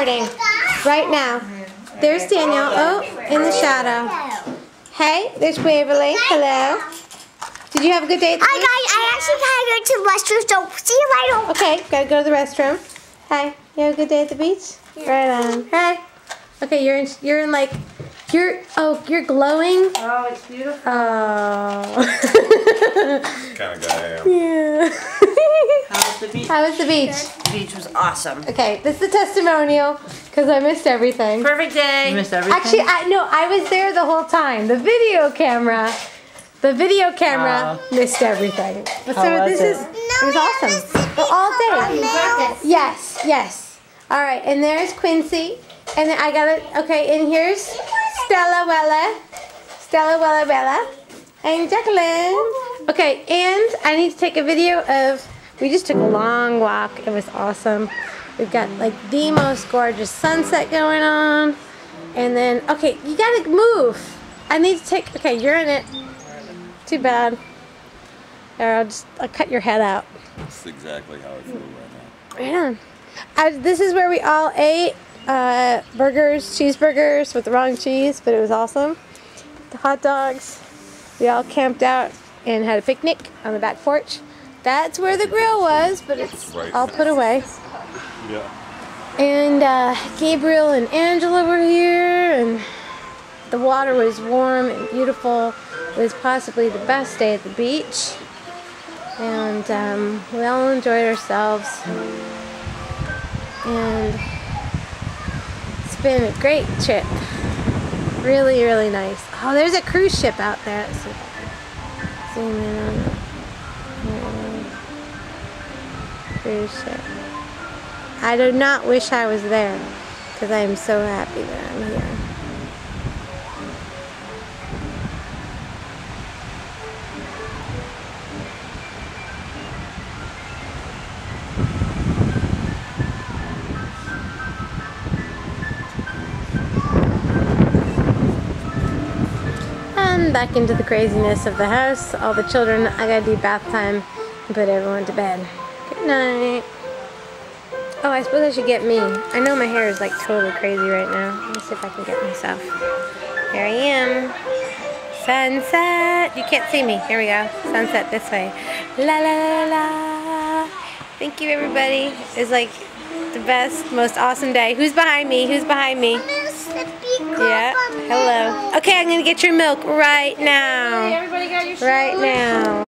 starting right now. There's Daniel. Oh, in the shadow. Hey, there's Waverly. Hello. Did you have a good day at the beach? I actually gotta go to the restroom, so see you later. Okay, gotta go to the restroom. Hi, you have a good day at the beach? Right on. Hi. Okay, you're in like, you're glowing. Oh, it's beautiful. Oh. Kind of guy I am. Yeah. How was the beach? How was the beach? The beach was awesome. Okay, this is a testimonial because I missed everything. Perfect day. You missed everything? Actually, I was there the whole time. The video camera missed everything. So was it? It was awesome. Well, all day. Yes, yes. All right, and there's Quincy. And then I got it. Okay, and here's Stella Wella Bella, and Jacqueline. Okay, and I need to take a video of. We just took a long walk. It was awesome. We've got like the most gorgeous sunset going on. And then, okay, you gotta move. I need to take. Okay, you're in it. Too bad. Or I'll cut your head out. That's exactly how I feel right now. Right on. This is where we all ate. Burgers, cheeseburgers with the wrong cheese, but it was awesome. The hot dogs. We all camped out and had a picnic on the back porch. That's where the grill was, but it's all put away. Yeah. And Gabriel and Angela were here, and the water was warm and beautiful. It was possibly the best day at the beach, and we all enjoyed ourselves. And it's been a great trip. Really, really nice. Oh, there's a cruise ship out there. Let's see if I can zoom in on it. Cruise ship. I do not wish I was there because I am so happy that I'm here. And back into the craziness of the house. All the children, I gotta do bath time and put everyone to bed. Good night. Oh, I suppose I should get me. I know my hair is like totally crazy right now. Let me see if I can get myself. Here I am. Sunset. You can't see me. Here we go. Sunset this way. La la la la. Thank you, everybody. It's like the best, most awesome day. Who's behind me? Who's behind me? Yeah. Hello. Okay, I'm gonna get your milk right now. Everybody got your Right now.